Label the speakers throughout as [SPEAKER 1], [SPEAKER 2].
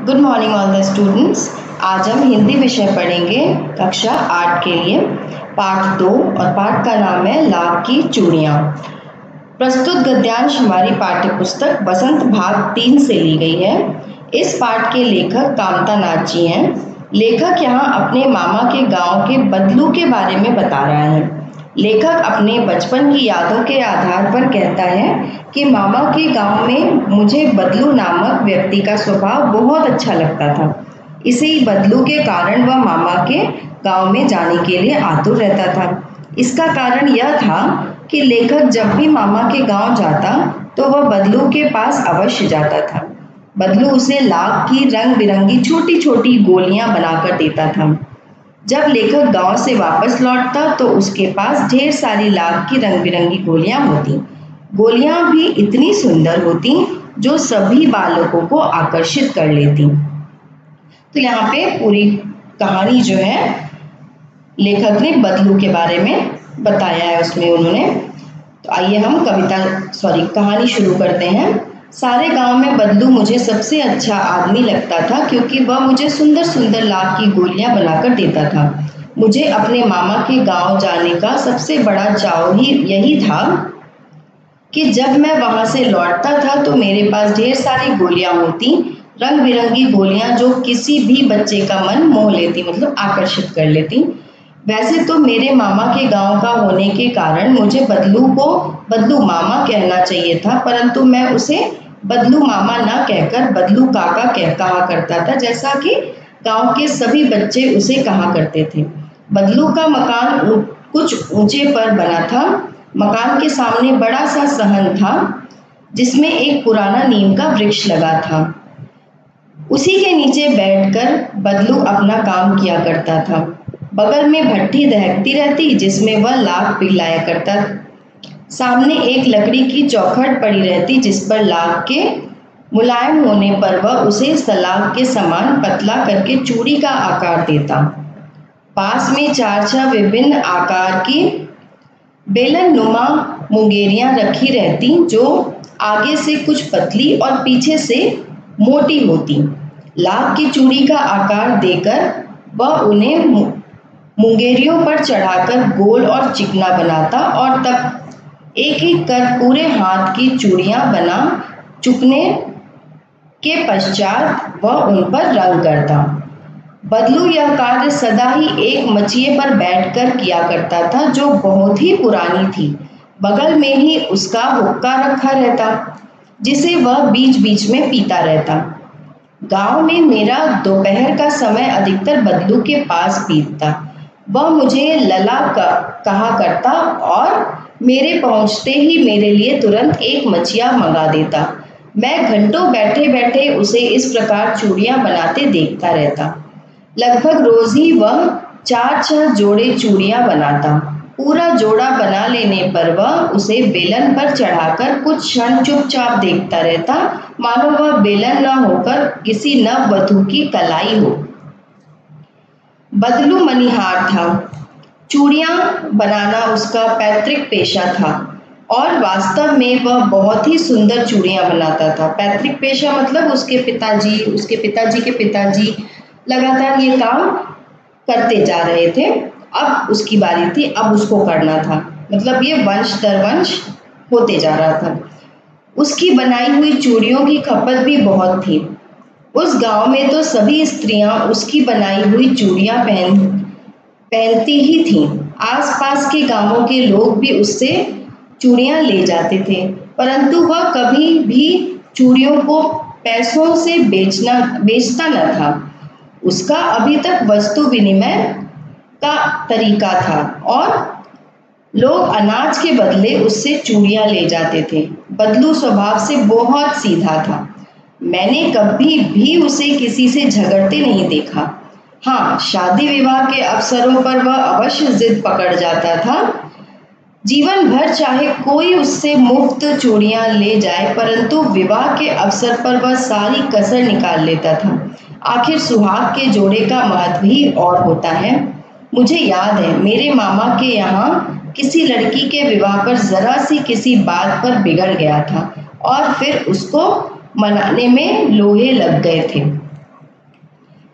[SPEAKER 1] Good morning all the students. आज हम हिंदी विषय पढ़ेंगे कक्षा 8 के लिए पाठ 2 और पाठ का नाम है लाभ की चूड़ियाँ। प्रस्तुत गद्यांश हमारी पाठ्य पुस्तक बसंत भाग 3 से ली गई है। इस पाठ के लेखक कामता नाथ जी हैं। लेखक यहाँ अपने मामा के गांव के बदलू के बारे में बता रहा है। लेखक अपने बचपन की यादों के आधार पर कहता है कि मामा के गांव में मुझे बदलू नामक व्यक्ति का स्वभाव बहुत अच्छा लगता था। इसी बदलू के कारण वह मामा के गांव में जाने के लिए आतुर रहता था। इसका कारण यह था कि लेखक जब भी मामा के गांव जाता तो वह बदलू के पास अवश्य जाता था। बदलू उसे लाख की रंग बिरंगी छोटी छोटी गोलियां बनाकर देता था। जब लेखक गांव से वापस लौटता तो उसके पास ढेर सारी लाख की रंग बिरंगी गोलियां होती। गोलियां भी इतनी सुंदर होती जो सभी बालकों को आकर्षित कर लेती। तो यहाँ पे पूरी कहानी जो है लेखक ने बदलू के बारे में बताया है उसमें उन्होंने। तो आइए हम कहानी शुरू करते हैं। सारे गांव में बदलू मुझे सबसे अच्छा आदमी लगता था क्योंकि वह मुझे सुंदर सुंदर लाख की गोलियां बनाकर देता था। मुझे अपने मामा के गांव जाने का सबसे बड़ा चाव ही यही था कि जब मैं वहां से लौटता था तो मेरे पास ढेर सारी गोलियां होती, रंग बिरंगी गोलियां जो किसी भी बच्चे का मन मोह लेती, मतलब आकर्षित कर लेती। वैसे तो मेरे मामा के गांव का होने के कारण मुझे बदलू को बदलू मामा कहना चाहिए था, परंतु मैं उसे बदलू मामा ना कहकर बदलू काका कहा करता था, जैसा कि गांव के सभी बच्चे उसे कहा करते थे। बदलू का मकान कुछ ऊंचे पर बना था। मकान के सामने बड़ा सा सहन था जिसमें एक पुराना नीम का वृक्ष लगा था। उसी के नीचे बैठकर बदलू अपना काम किया करता था। बगल में भट्ठी दहकती रहती जिसमें वह लाख पिघलाया करता। सामने एक लकड़ी की चौखट पड़ी रहती जिस पर लाख के मुलायम होने पर वह उसे सलाख के समान पतला करके चूड़ी का आकार देता। पास में 4-6 विभिन्न आकार की बेलन नुमा मुंगेरियां रखी रहती जो आगे से कुछ पतली और पीछे से मोटी होती। लाख की चूड़ी का आकार देकर वह उन्हें मुंगेरियों पर चढ़ाकर गोल और चिकना बनाता और तब एक एक कर पूरे हाथ की चूड़ियां बना चुकने के पश्चात वह उन पर रंग करता। बदलू यह कार्य सदा ही एक मचिए पर बैठकर किया करता था जो बहुत ही पुरानी थी। बगल में ही उसका हुक्का रखा रहता जिसे वह बीच बीच में पीता रहता। गांव में मेरा दोपहर का समय अधिकतर बदलू के पास बीतता। वह मुझे लला कहा करता और मेरे पहुंचते ही मेरे लिए तुरंत एक मचिया मंगा देता। मैं घंटों बैठे बैठे उसे इस प्रकार चूड़ियां बनाते देखता रहता। लगभग रोज ही वह 4-6 जोड़े चूड़ियां बनाता। पूरा जोड़ा बना लेने पर वह उसे बेलन पर चढ़ाकर कुछ क्षण चुपचाप देखता रहता, मानो वह बेलन न होकर किसी नव वधू की कलाई हो। बदलू मनिहार था। चूड़ियां बनाना उसका पैतृक पेशा था और वास्तव में वह बहुत ही सुंदर चूड़ियां बनाता था। पैतृक पेशा मतलब उसके पिताजी के पिताजी लगातार ये काम करते जा रहे थे। अब उसकी बारी थी, अब उसको करना था, मतलब ये वंश दर वंश होते जा रहा था। उसकी बनाई हुई चूड़ियों की खपत भी बहुत थी। उस गांव में तो सभी स्त्रियां उसकी बनाई हुई चूड़ियां पहनती ही थीं। आसपास के गांवों के लोग भी उससे चूड़ियां ले जाते थे, परंतु वह कभी भी चूड़ियों को पैसों से बेचता न था। उसका अभी तक वस्तु विनिमय का तरीका था और लोग अनाज के बदले उससे चूड़ियां ले जाते थे। बदलू स्वभाव से बहुत सीधा था। मैंने कभी भी उसे किसी से झगड़ते नहीं देखा। हाँ, शादी विवाह के अवसरों पर वह अवश्य जिद पकड़ जाता था। जीवन भर चाहे कोई उससे मुफ्त चूड़ियां ले जाए, परंतु विवाह के अवसर पर वह सारी कसर निकाल लेता था। आखिर सुहाग के जोड़े का महत्व ही और होता है। मुझे याद है मेरे मामा के यहाँ किसी लड़की के विवाह पर जरा सी किसी बात पर बिगड़ गया था और फिर उसको मनाने में लोहे लग गए थे।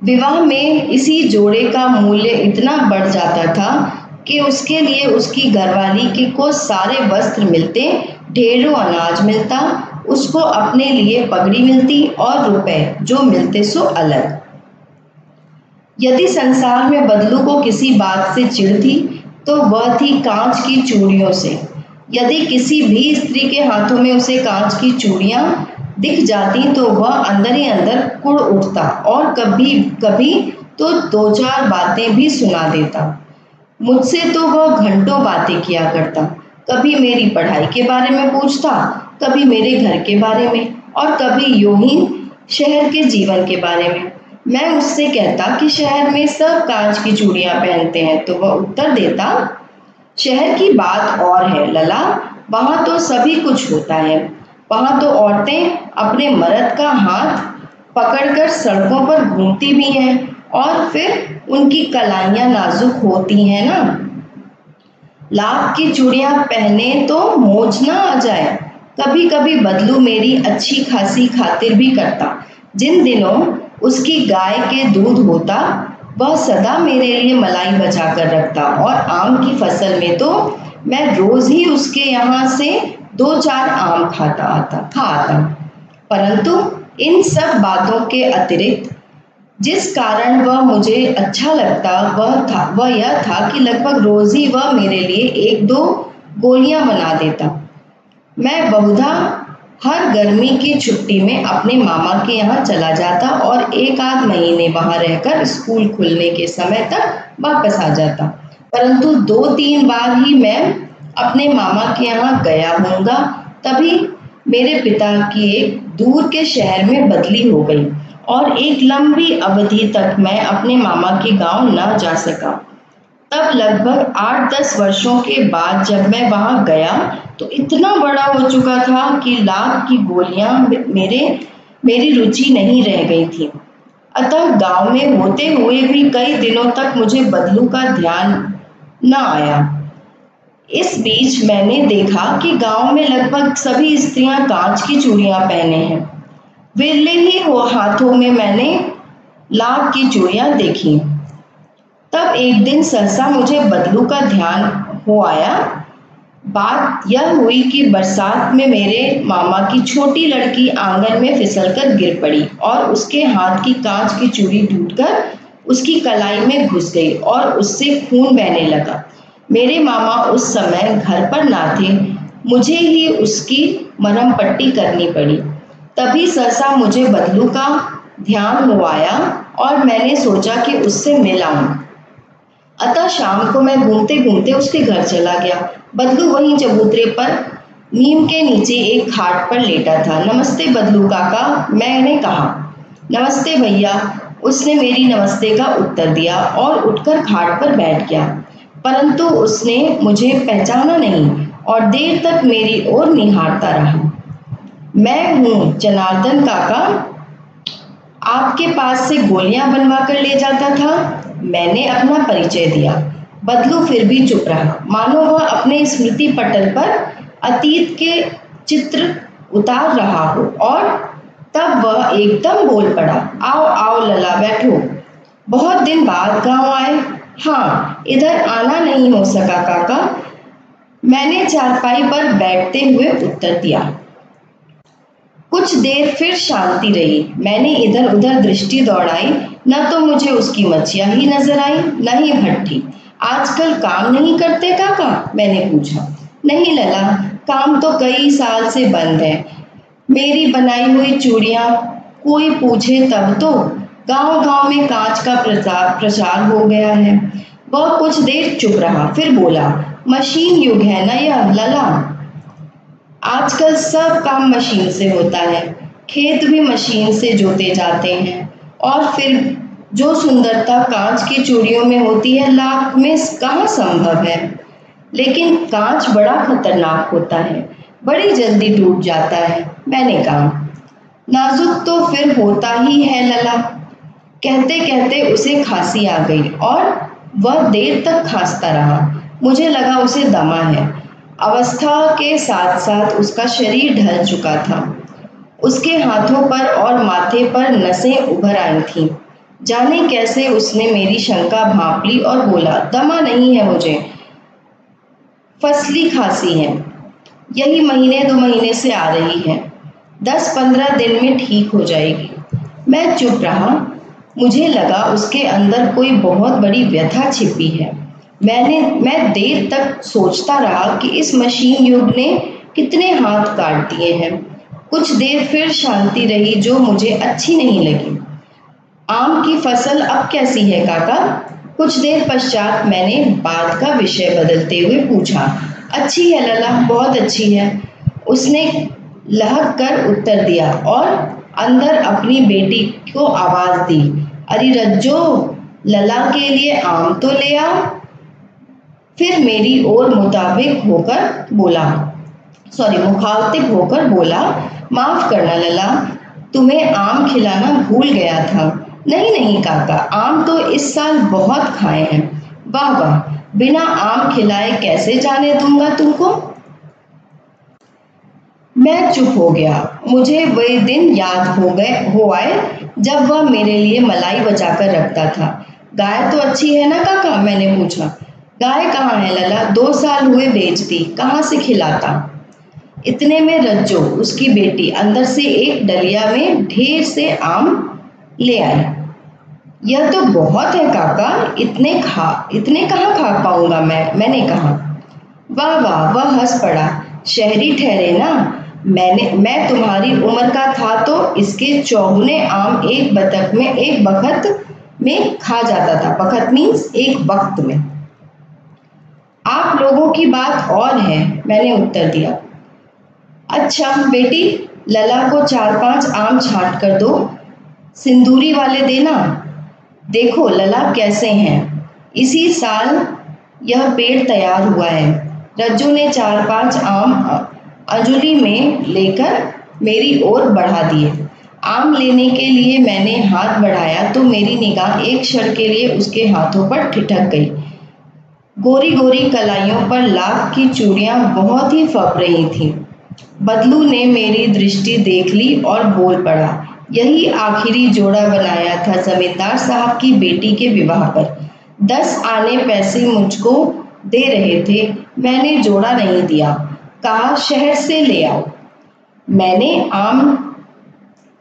[SPEAKER 1] विवाह में इसी जोड़े का मूल्य इतना बढ़ जाता था कि उसके लिए उसकी घरवाली को सारे वस्त्र मिलते, ढेरों अनाज मिलता, उसको अपने लिए पगड़ी मिलती और रुपए जो मिलते सो अलग। यदि संसार में बदलू को किसी बात से चिढ़ थी तो वह थी कांच की चूड़ियों से। यदि किसी भी स्त्री के हाथों में उसे कांच की चूड़ियां दिख जाती तो वह अंदर ही अंदर कुढ़ उठता और कभी कभी तो दो चार बातें भी सुना देता। मुझसे तो वह घंटों बातें किया करता, कभी मेरी पढ़ाई के बारे में पूछता, कभी मेरे घर के बारे में और कभी यूं ही शहर के जीवन के बारे में। मैं उससे कहता कि शहर में सब कांच की चूड़ियां पहनते हैं तो वह उत्तर देता, शहर की बात और है लला, वहां तो सभी कुछ होता है। वहां तो औरतें अपने मर्द का हाथ पकड़कर सड़कों पर घूमती भी हैं और फिर उनकी कलाइयां नाजुक होती हैं ना। लाख की चूड़ियां पहने तो मौज ना आ जाए। कभी कभी बदलू मेरी अच्छी खासी खातिर भी करता। जिन दिनों उसकी गाय के दूध होता वह सदा मेरे लिए मलाई बचा कर रखता और आम की फसल में तो मैं रोज ही उसके यहाँ से दो चार आम खा आता। परंतु इन सब बातों के अतिरिक्त जिस कारण वह मुझे अच्छा लगता वह यह था कि लगभग रोज ही वह मेरे लिए एक दो गोलियां बना देता। मैं बहुधा हर गर्मी की छुट्टी में अपने मामा के यहाँ चला जाता और एक आध महीने वहां रहकर स्कूल खुलने के समय तक वापस आ जाता। परंतु दो तीन बार ही मैं अपने मामा के यहाँ गया होऊंगा, तभी मेरे पिता की एक दूर के शहर में बदली हो गई और एक लंबी अवधि तक मैं अपने मामा के गांव न जा सका। तब लगभग 8-10 वर्षों के बाद जब मैं वहां गया तो इतना बड़ा हो चुका था कि लाख की गोलियां मेरी रुचि नहीं रह गई थी। अतः गांव में होते हुए भी कई दिनों तक मुझे बदलू का ध्यान न आया। इस बीच मैंने देखा कि गांव में लगभग सभी स्त्रियां कांच की चूड़ियां पहने हैं। विरले ही हो हाथों में मैंने लाख की चूड़ियां देखी। तब एक दिन सहसा मुझे बदलू का ध्यान हो आया। बात यह हुई कि बरसात में मेरे मामा की छोटी लड़की आंगन में फिसलकर गिर पड़ी और उसके हाथ की कांच की चूड़ी टूटकर उसकी कलाई में घुस गई और उससे खून बहने लगा। मेरे मामा उस समय घर पर ना थे, मुझे ही उसकी मरहम पट्टी करनी पड़ी। तभी सहसा मुझे बदलू का ध्यान हो आया और मैंने सोचा कि उससे मिल आऊं। अतः शाम को मैं घूमते घूमते उसके घर चला गया। बदलू वहीं चबूतरे पर नीम के नीचे एक खाट पर लेटा था। नमस्ते बदलू काका, मैंने कहा। नमस्ते भैया, उसने मेरी नमस्ते का उत्तर दिया और उठकर खाट पर बैठ गया। परंतु उसने मुझे पहचाना नहीं और देर तक मेरी ओर निहारता रहा। मैं हूँ जनार्दन काका, आपके पास से गोलियां बनवा कर ले जाता था। मैंने अपना परिचय दिया। बदलू फिर भी चुप रहा, मानो वह अपने स्मृति पटल पर अतीत के चित्र उतार रहा हो। और तब वह एकदम बोल पड़ा, आओ आओ लला, बैठो। बहुत दिन बाद गांव आए? हाँ, इधर आना नहीं हो सका काका, मैंने चारपाई पर बैठते हुए उत्तर दिया। कुछ देर फिर शांति रही। मैंने इधर उधर दृष्टि दौड़ाई, न तो मुझे उसकी मच्छियां ही नजर आई, न ही भट्ठी। आजकल काम नहीं करते काका? मैंने पूछा। नहीं लला, काम तो कई साल से बंद है। मेरी बनाई हुई चूड़ियां कोई पूछे तब तो गांव गांव में कांच का प्रचार हो गया है। वह कुछ देर चुप रहा, फिर बोला, मशीन युग है ना यह लला, आजकल सब काम मशीन से होता है। खेत भी मशीन से जोते जाते हैं और फिर जो सुंदरता कांच की चूड़ियों में होती है लाख में कहाँ संभव है। लेकिन कांच बड़ा खतरनाक होता है, बड़ी जल्दी टूट जाता है। मैंने कहा। नाजुक तो फिर होता ही है लला। कहते कहते उसे खांसी आ गई और वह देर तक खांसता रहा। मुझे लगा उसे दमा है। अवस्था के साथ साथ उसका शरीर ढल चुका था। उसके हाथों पर और माथे पर नसें उभर आई थीं। जाने कैसे उसने मेरी शंका भांप ली और बोला, दमा नहीं है मुझे, फसली खांसी है, यही महीने 2 महीने से आ रही है, 10-15 दिन में ठीक हो जाएगी। मैं चुप रहा। मुझे लगा उसके अंदर कोई बहुत बड़ी व्यथा छिपी है। मैं देर तक सोचता रहा कि इस मशीन युग ने कितने हाथ काट दिए हैं। कुछ देर फिर शांति रही जो मुझे अच्छी नहीं लगी। आम की फसल अब कैसी है काका? कुछ देर पश्चात मैंने बात का विषय बदलते हुए पूछा। अच्छी है लला, बहुत अच्छी है, उसने लहक कर उत्तर दिया और अंदर अपनी बेटी को आवाज दी, अरे रज्जो, लला के लिए आम तो ले आओ। फिर मेरी ओर मुखातिब होकर बोला, माफ करना लला, तुम्हें आम खिलाना भूल गया था। नहीं नहीं काका, आम तो इस साल बहुत खाए हैं। वाह वाह, बिना आम खिलाए कैसे जाने दूंगा तुमको। मैं चुप हो गया। मुझे वही दिन याद हो आए जब वह मेरे लिए मलाई बचाकर रखता था। गाय तो अच्छी है ना काका? मैंने पूछा। गाय कहाँ है लला, 2 साल हुए बेच दी, कहाँ से खिलाता। इतने में रज्जो, उसकी बेटी, अंदर से एक डलिया में ढेर से आम ले आई। यह तो बहुत है काका, इतने कहाँ खा पाऊंगा मैंने कहा। वाह वाह, वह हंस पड़ा। शहरी ठहरे ना, मैं तुम्हारी उम्र का था तो इसके चौगुने आम एक बखत में खा जाता था। बखत मीन्स एक वक्त में। आप लोगों की बात और है, मैंने उत्तर दिया। अच्छा बेटी, लला को 4-5 आम छांट कर दो, सिंदूरी वाले देना। देखो लला कैसे हैं, इसी साल यह पेड़ तैयार हुआ है। रज्जू ने 4-5 आम अंजुली में लेकर मेरी ओर बढ़ा दिए। आम लेने के लिए मैंने हाथ बढ़ाया तो मेरी निगाह एक क्षण के लिए उसके हाथों पर ठिठक गई। गोरी गोरी कलाइयों पर लाख की चूड़ियां बहुत ही फब रही थीं। बदलू ने मेरी दृष्टि देख ली और बोल पड़ा, यही आखिरी जोड़ा बनाया था जमींदार साहब की बेटी के विवाह पर। 10 आने पैसे मुझको दे रहे थे, मैंने जोड़ा नहीं दिया, कहा शहर से ले आओ। मैंने आम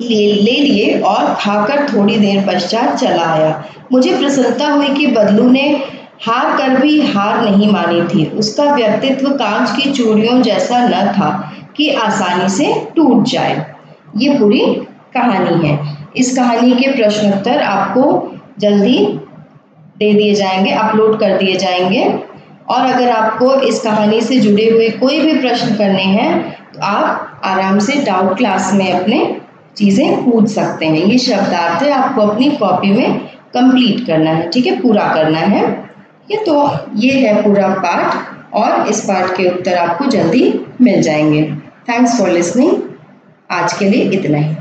[SPEAKER 1] ले लिए और खाकर थोड़ी देर पश्चात चला आया। मुझे प्रसन्नता हुई कि बदलू ने हार कर भी हार नहीं मानी थी। उसका व्यक्तित्व कांच की चूड़ियों जैसा न था कि आसानी से टूट जाए। ये पूरी कहानी है। इस कहानी के प्रश्नोत्तर आपको जल्दी दे दिए जाएंगे, अपलोड कर दिए जाएंगे। और अगर आपको इस कहानी से जुड़े हुए कोई भी प्रश्न करने हैं तो आप आराम से डाउट क्लास में अपने चीज़ें पूछ सकते हैं। ये शब्दार्थ है, आपको अपनी कॉपी में कंप्लीट करना है, ठीक है, पूरा करना है। ये है पूरा पाठ और इस पाठ के उत्तर आपको जल्दी मिल जाएंगे। Thanks for listening. आज के लिए इतना ही।